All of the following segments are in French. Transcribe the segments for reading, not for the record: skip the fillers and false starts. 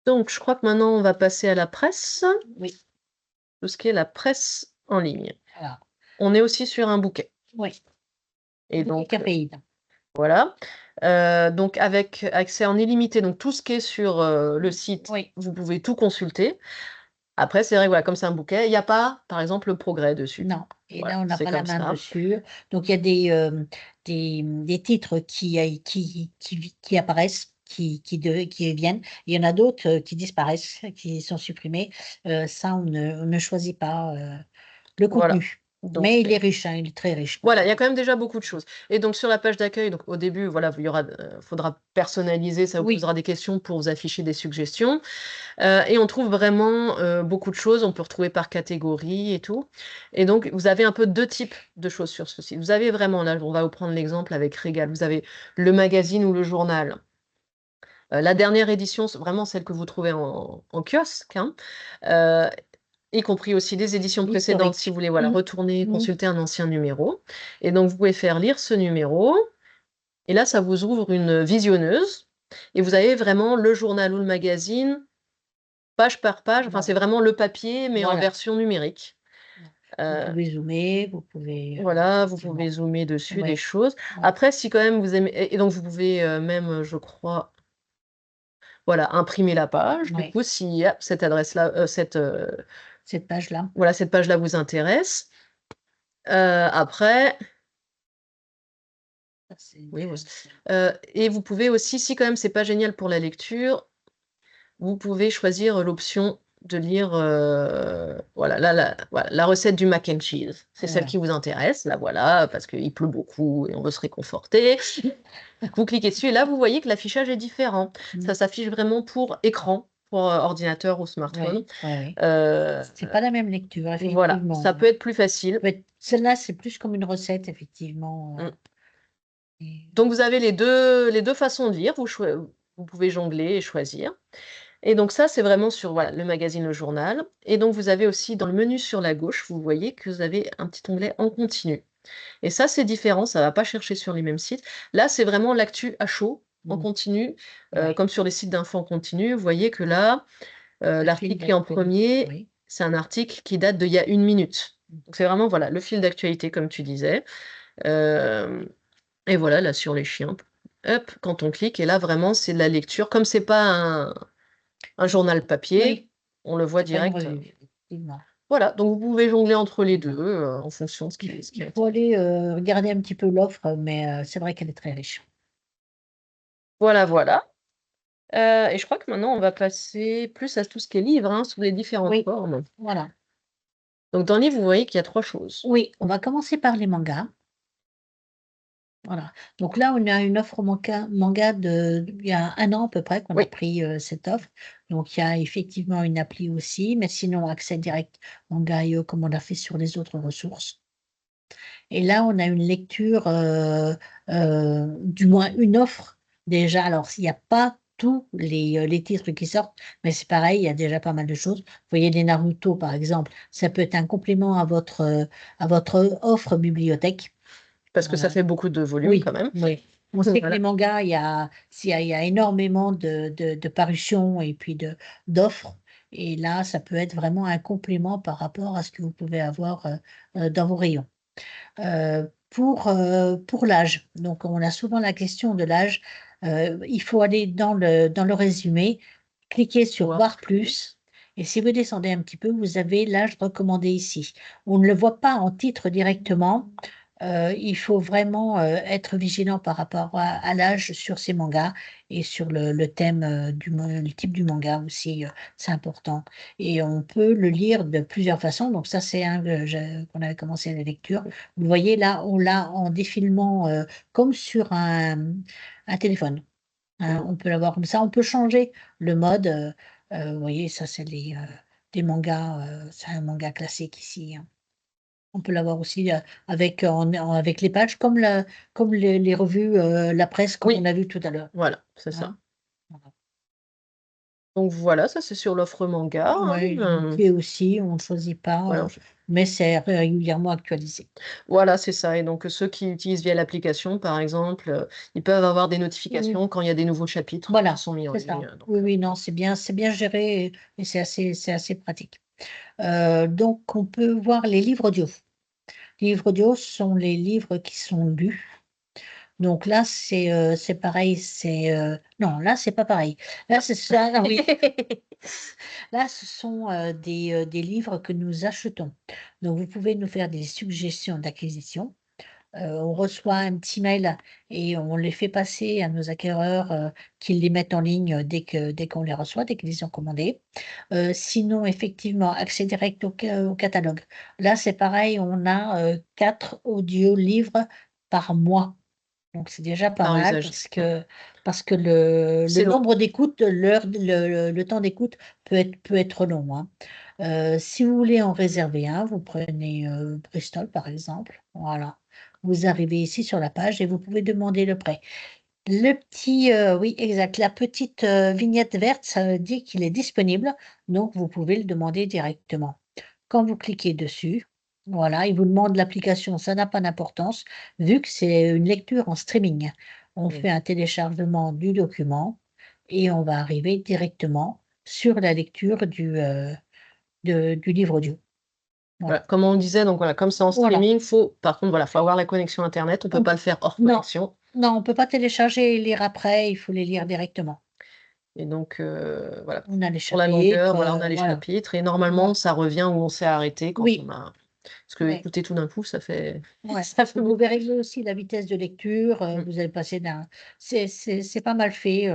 Donc, je crois que maintenant, on va passer à la presse, Oui, tout ce qui est la presse en ligne. alors, On est aussi sur un bouquet oui, et bouquet donc, caféine. voilà. Donc avec accès en illimité, donc tout ce qui est sur, le site, Oui, vous pouvez tout consulter. Après, c'est vrai que voilà, comme c'est un bouquet, il y a pas, par exemple, le progrès dessus. non. Et Voilà, là, on n'a c'est pas la comme main ça. dessus. Donc, il y a des titres qui apparaissent, qui viennent. Il y en a d'autres qui disparaissent, qui sont supprimés. Ça, on ne choisit pas le Voilà, contenu. donc Mais il c'est est riche, hein, il est très riche. voilà, il y a quand même déjà beaucoup de choses et donc sur la page d'accueil, donc au début, voilà, il y aura, faudra personnaliser, ça vous Oui, posera des questions pour vous afficher des suggestions. Et on trouve vraiment, beaucoup de choses. On peut retrouver par catégorie et tout. Et donc, vous avez un peu 2 types de choses sur ce site. Vous avez vraiment, là, on va vous prendre l'exemple avec Régal. Vous avez le magazine ou le journal. La dernière édition, c'est vraiment celle que vous trouvez en kiosque, hein, heu, y compris aussi des éditions précédentes si l'historique. vous voulez, voilà, Mmh. retourner Mmh. consulter un ancien numéro. Et donc vous pouvez faire lire ce numéro et là, ça vous ouvre une visionneuse et vous avez vraiment le journal ou le magazine page par page, enfin, c'est Voilà, vraiment le papier, mais en voilà. version numérique. Vous Heu, pouvez zoomer, vous pouvez, voilà, vous pouvez effectivement. zoomer dessus des Ouais, choses. ouais, Après, si quand même vous aimez et donc vous pouvez, même, je crois, voilà, imprimer la page. Du ouais, coup, si, hop, cette adresse-là, cette page-là. voilà, cette page-là vous intéresse. Après Ça, c'est oui, oui, intéressant. et vous pouvez aussi, si quand même c'est pas génial pour la lecture, vous pouvez choisir l'option de lire, voilà, là, la recette du mac and cheese. C'est celle Voilà. qui vous intéresse, là, voilà, parce qu'il pleut beaucoup et on veut se réconforter. Vous cliquez dessus et là, vous voyez que l'affichage est différent. Mmh. Ça s'affiche vraiment pour écran, pour, ordinateur ou smartphone. Oui, ouais, oui. Heu, C'est pas la même lecture, voilà, effectivement. ça peut être plus facile. Celle-là, c'est plus comme une recette, effectivement, Mmh. et Donc vous avez les deux façons de lire, vous pouvez jongler et choisir. Et donc ça, c'est vraiment sur, voilà, le magazine, le journal. Et donc vous avez aussi dans le menu sur la gauche, vous voyez que vous avez un petit onglet en continu. Et ça, c'est différent, ça va pas chercher sur les mêmes sites. Là, c'est vraiment l'actu à chaud, en mmh, continu, ouais, comme sur les sites d'infos en continu. Vous voyez que là, le fil l'article qui est en d'actualité, premier, oui. c'est un article qui date d'il y a 1 minute. Mmh. Donc c'est vraiment, voilà, le fil d'actualité comme tu disais. Hem et voilà, là, sur les chiens, hop, quand on clique et là, vraiment, c'est de la lecture. Comme c'est pas un journal papier, Oui, on le voit c'est pas une direct, revue, effectivement. voilà, donc vous pouvez jongler entre les 2 en fonction de ce qui Il est faut aller, regarder un petit peu l'offre, mais c'est vrai qu'elle est très riche. voilà, voilà, et je crois que maintenant on va passer plus à tout ce qui est livre, hein, sous les différentes Oui, formes. voilà. Donc dans le livre, vous voyez qu'il y a 3 choses. Oui, on va commencer par les mangas. Voilà. Donc là, on a une offre manga il y a 1 an à peu près qu'on a Oui, pris, cette offre. Donc il y a effectivement une appli aussi, mais sinon accès direct Manga.io comme on l'a fait sur les autres ressources. Et là, on a une lecture, du moins une offre déjà. Alors s'il y a pas tous les titres qui sortent, mais c'est pareil, il y a déjà pas mal de choses. Vous voyez les Naruto par exemple, ça peut être un complément à votre offre bibliothèque. parce que ça Voilà. fait beaucoup de volume quand Oui, même. oui. On sait que les Voilà. mangas, il y a énormément de parutions et puis d'offres et là, ça peut être vraiment un complément par rapport à ce que vous pouvez avoir, dans vos rayons. Pour l'âge, donc on a souvent la question de l'âge, il faut aller dans le résumé, cliquer sur Voir voir plus. plus et si vous descendez un petit peu, vous avez l'âge recommandé ici. On ne le voit pas en titre directement, il faut vraiment, être vigilant par rapport à l'âge sur ces mangas et sur le thème, le type du manga aussi, c'est important et on peut le lire de plusieurs façons donc ça c'est un qu'on avait commencé la lecture. Vous voyez là, on l'a en défilement, comme sur un téléphone, hein. Mmh. On peut l'avoir comme ça, on peut changer le mode, vous voyez ça c'est des mangas, c'est un manga classique ici, hein. On peut l'avoir aussi, avec les pages comme les revues, la presse comme on Oui, a vu tout à l'heure, voilà, c'est ça. hein. Voilà. Donc voilà, ça c'est sur l'offre manga, hein, Ouais, bouquet aussi, on ne choisit pas, voilà. mais c'est régulièrement actualisé. Voilà, c'est ça et donc ceux qui utilisent via l'application, par exemple, ils peuvent avoir des Oui, notifications quand il y a des nouveaux chapitres qui voilà, sont mis en c'est ligne, ça. donc Oui, oui, non, c'est bien géré et c'est assez pratique. Donc on peut voir les livres audio. Les livres audio sont les livres qui sont lus. Donc là, c'est pareil, non, là, c'est pas pareil. Là, c'est ça, ah oui, là, ce sont, des livres que nous achetons. Donc vous pouvez nous faire des suggestions d'acquisition. On reçoit un petit mail et on les fait passer à nos acquéreurs, qui les mettent en ligne dès qu'on les reçoit, dès qu'ils les ont commandés. Sinon, effectivement, accès direct au catalogue. Là, c'est pareil, on a, 4 audiolivres par mois. Donc c'est déjà pas par mal usage. parce que le C'est long. nombre d'écoutes, le temps d'écoute peut être long, hein. Si vous voulez en réserver un, vous prenez, Bristol par exemple, voilà. Vous arrivez ici sur la page et vous pouvez demander le prêt. Oui exact, la petite, vignette verte, ça veut dire qu'il est disponible, donc vous pouvez le demander directement. Quand vous cliquez dessus, voilà, il vous demande l'application, ça n'a pas d'importance, vu que c'est une lecture en streaming. On Mmh. fait un téléchargement du document et on va arriver directement sur la lecture du livre audio. Voilà, Voilà. comme on disait, donc voilà, comme c'est en Voilà. streaming, par contre, voilà, faut avoir la connexion internet, on peut On pas le faire hors non, connexion non, on peut pas télécharger et lire après, il faut les lire directement. et donc voilà, On a les pour la longueur, chapitres, voilà, on a les voilà. chapitres et normalement, Voilà. ça revient où on s'est arrêté quand Oui, on a parce que ouais, écouter tout d'un coup, ça fait ouais. ça fait Vous beaucoup. pouvez régler aussi la vitesse de lecture, Mmh. vous allez passer d'un c'est pas mal fait,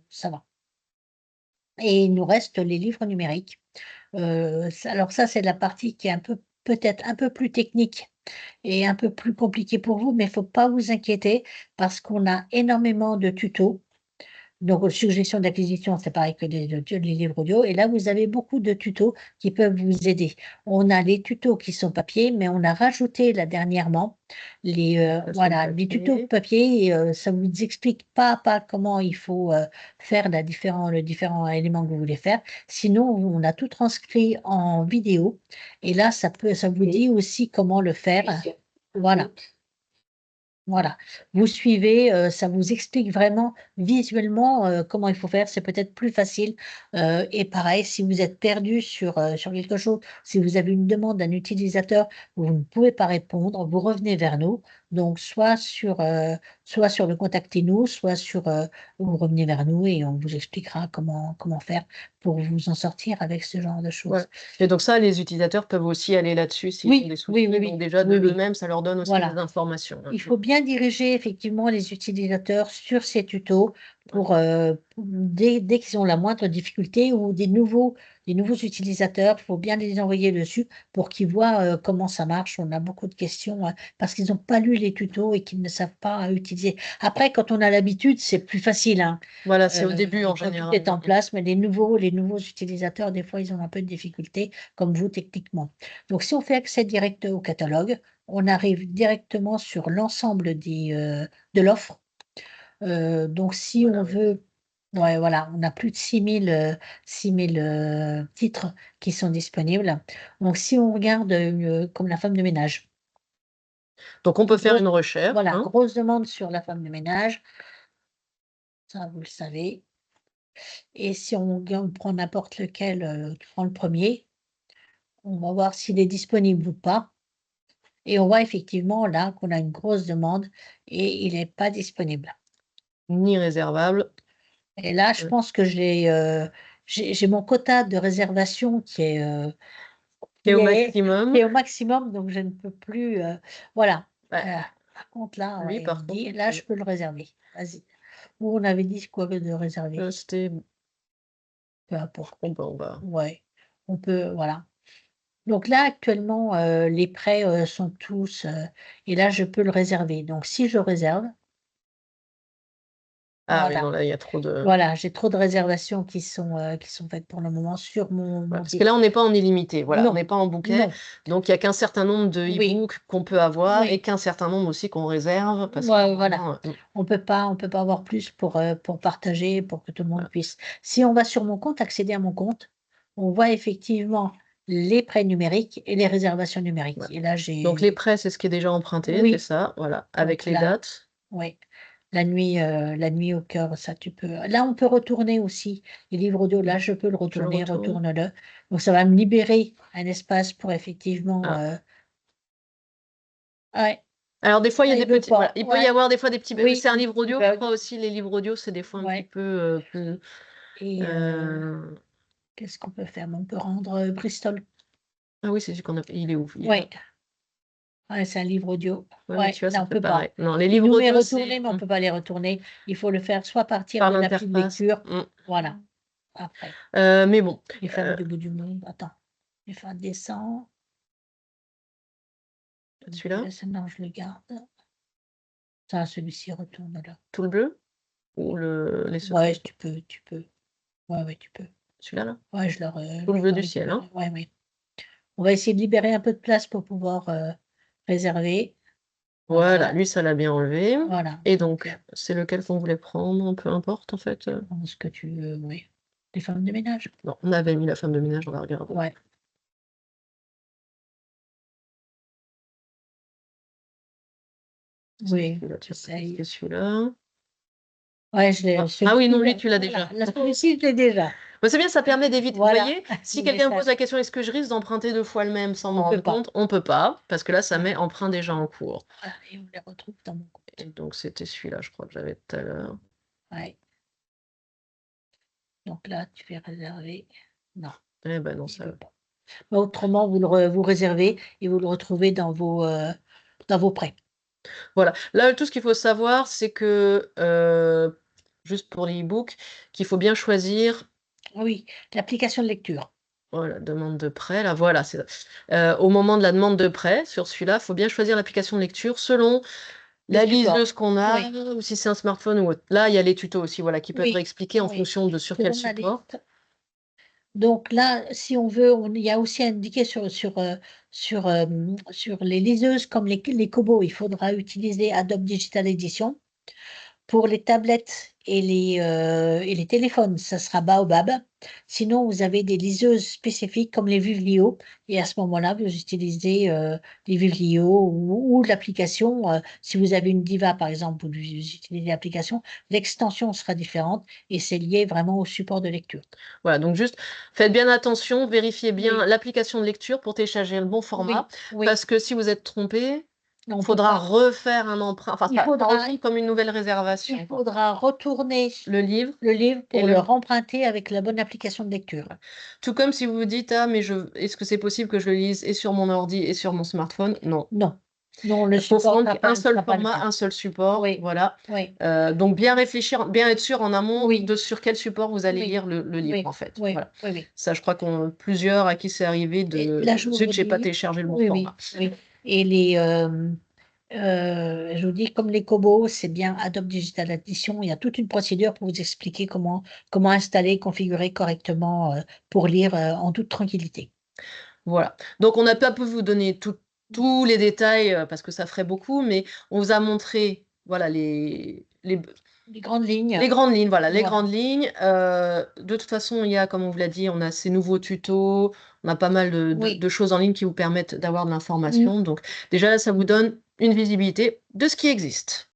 ça va. Et il nous reste les livres numériques. Ça, c'est la partie qui est un peu peut-être un peu plus technique et un peu plus compliquée pour vous, mais il faut pas vous inquiéter parce qu'on a énormément de tutos. Donc, suggestions d'acquisition, c'est pareil que les livres audio et là, vous avez beaucoup de tutos qui peuvent vous aider. On a les tutos qui sont papier, mais on a rajouté là dernièrement Version voilà, les tutos papier. papier et ça vous explique pas à pas comment il faut, faire le différent élément que vous voulez faire. Sinon, on a tout transcrit en vidéo et là, ça vous dit aussi comment le faire. Voilà. Voilà, vous suivez, ça vous explique vraiment visuellement, comment il faut faire. C'est peut-être plus facile, et pareil, si vous êtes perdu sur quelque chose, si vous avez une demande d'un utilisateur où vous ne pouvez pas répondre, vous revenez vers nous. Donc soit sur le contactez nous, soit vous revenez vers nous et on vous expliquera comment faire pour vous en sortir avec ce genre de Ouais choses. et donc ça, les utilisateurs peuvent aussi aller là-dessus s'ils ont Oui, des oui, oui, soucis, donc oui, déjà de oui, oui, eux-mêmes, ça leur donne aussi des voilà. informations, hein. Il faut bien diriger effectivement les utilisateurs sur ces tutos Ouais. pour dès qu'ils ont la moindre difficulté ou des nouveaux utilisateurs, il faut bien les envoyer dessus pour qu'ils voient, comment ça marche. On a beaucoup de questions, parce qu'ils n'ont pas lu les tutos et qu'ils ne savent pas utiliser. Après, quand on a l'habitude, c'est plus facile, hein, Voilà, c'est au début en quand tout général, est en place, mais les nouveaux utilisateurs, des fois, ils ont un peu de difficulté, comme vous techniquement. Donc si on fait accès direct au catalogue, on arrive directement sur l'ensemble de l'offre. Donc si on voilà, oui. veut ouais, voilà, on a plus de 6 000 titres qui sont disponibles. Donc si on regarde, comme la femme de ménage, Donc on peut faire grosse une recherche, voilà, hein. grosse demande sur la femme de ménage, ça vous le savez et si on prend n'importe lequel, on prend le premier, on va voir s'il est disponible ou pas et on voit effectivement là qu'on a une grosse demande et il est pas disponible. Ni réservable, Et là, je pense que j'ai mon quota de réservation et qui au est maximum, qui est au maximum, donc je ne peux plus, voilà. bah, Heu, Par contre là, lui ouais, il me par contre, dit: on «Là, peut je peux le réserver, vas-y». Ou on avait dit quoi de réserver? c'était Peu importe. on va Ouais, on peut voilà. Donc là, actuellement, les prêts, sont tous, et là, je peux le réserver. Donc si je réserve, ah oui, voilà. non, là, il y a trop de Voilà, j'ai trop de réservations qui sont faites pour le moment sur voilà, mon parce que billet. là, on n'est pas en illimité, voilà, on Non, n'est pas en bouquet, non, donc il y a qu'un certain nombre de oui, e-books qu'on peut avoir et oui, qu'un certain nombre aussi qu'on réserve parce qu'à un ouais, voilà. moment, On peut pas avoir plus pour partager, pour que tout le monde voilà. puisse si on va sur mon compte, accéder à mon compte, on voit effectivement les prêts numériques et les réservations numériques. Voilà. Et là, Donc les prêts, c'est ce qui est déjà emprunté, c'est oui, ça, voilà, avec donc les là, dates. oui. La nuit au cœur, ça tu peux. Là, on peut retourner aussi les livres audio. Là, je peux le Je le retourner, retourne. retourne-le. Donc, ça va me libérer un espace pour effectivement. Ah. Ouais, Alors des fois, il y a ah, des il veut petits, voilà, pas. il peut y Ouais, avoir des fois des petits, oui, c'est un des livre petits audio, je bugs. crois aussi, les livres audio, c'est des fois un petit Ouais. peu plus. Et euh, qu'est-ce qu'on peut faire? On peut rendre Bristol. Ah oui, c'est celui qu'on a. Il est où? Il est là. Ouais, ouais, c'est un livre audio. Ouais, mais Ouais, tu vois, là, ça on fait peut pas. pareil. Non, les Il livres nous met audio, c'est retourner, mais on peut pas les retourner. Il faut le faire soit à partir par de l'appli de l'interface. lecture. Voilà, après. Mais bon, Les femmes du bout du monde. Attends. Les femmes descend. celui-là, Non, je le garde. Ça, celui-ci retourne là. tout le bleu ou les Ouais, secrets? tu peux, tu peux. Ouais, ouais, tu peux. Celui-là, là? Ouais, Tout le je bleu le du ciel, hein? récupère. Ouais, ouais. On va essayer de libérer un peu de place pour pouvoir réserver. Voilà, Voilà. lui, ça l'a bien enlevé. Voilà. Et Donc, donc, c'est lequel qu'on voulait prendre, peu importe, en fait. prends ce que tu veux, oui. Les femmes de ménage. Non, on avait mis la femme de ménage, on va regarder. Ouais. Oui, Celui-là, tiens, essaye. c'est celui-là. Ouais, je l'ai. Ah oui, Celui-ci, non, lui, tu l'as voilà. déjà. Là, celui-ci, je l'ai déjà. Bah, c'est bien, ça permet d'éviter. Vous Voilà. voyez, si Les quelqu'un me pose messages. la question, est-ce que je risque d'emprunter 2 fois le même sans m'en On peut rendre pas. compte? On peut pas, parce que là, ça Ouais. met emprunt déjà en cours. Voilà. Et on les retrouve dans mon Et compte. donc, c'était celui-là, je crois que j'avais tout à l'heure. Ouais. Donc là, tu fais réserver. Non, Eh ben non, il ça. veut pas. Mais autrement, vous réservez et vous le retrouvez dans vos prêts. Voilà. Là, tout ce qu'il faut savoir, c'est que, juste pour les e-books, qu'il faut bien choisir. Oui, l'application de lecture. Voilà, demande de prêt, là, voilà, c'est ça. Au moment de la demande de prêt, sur celui-là, il faut bien choisir l'application de lecture selon Le la support. liseuse qu'on a, Oui, ou si c'est un smartphone ou autre. Là, il y a les tutos aussi, voilà, qui peuvent oui, réexpliquer en oui. fonction de sur quel Selon la support. liste. Donc là, si on veut, il y a aussi indiqué sur les liseuses comme les Kobo, il faudra utiliser Adobe Digital Edition. Pour les tablettes et les téléphones, ça sera Baobab. Sinon, vous avez des liseuses spécifiques comme les Vivlio et à ce moment-là, vous utilisez, les Vivlio ou l'application, si vous avez une Diva, par exemple, vous utilisez l'application, l'extension sera différente et c'est lié vraiment au support de lecture. Voilà, donc juste faites bien attention, vérifiez bien Oui, l'application de lecture pour télécharger le bon format, oui, oui, parce que si vous êtes trompé, on il ne peut faudra pas. refaire un emprunt, enfin, Il ça faudra retombe comme une nouvelle il réservation, quoi. faudra retourner Le livre le livre et pour le le. remprunter avec la bonne application de lecture. Voilà. Tout comme si vous vous dites, ah, mais est-ce que c'est possible que je le lise et sur mon ordi et sur mon smartphone? Non. Non, non, le Il faut support prendre un ne seul sera pas le format, même. un seul support, Oui, voilà. oui, Donc bien réfléchir, bien être sûr en amont oui, de sur quel support vous allez oui, lire le livre, oui, en fait. oui, Voilà. oui, oui. Ça, je crois qu'on plusieurs à qui c'est arrivé Et de là, je zut, vous j'ai pas dis, téléchargé le bon oui, oui, format. oui. Et je vous dis, comme les Kobo, c'est bien Adobe Digital Edition. Il y a toute une procédure pour vous expliquer comment installer, configurer correctement pour lire en toute tranquillité. Voilà. Donc on n'a pas pu vous donner tous les détails parce que ça ferait beaucoup, mais on vous a montré voilà Les grandes lignes, les grandes lignes, voilà, les voilà. grandes lignes. De toute façon, il y a, comme on vous l'a dit, on a ces nouveaux tutos, on a pas mal Oui. de choses en ligne qui vous permettent d'avoir de Mm. l'information. Donc déjà là, ça vous donne une visibilité de ce qui existe.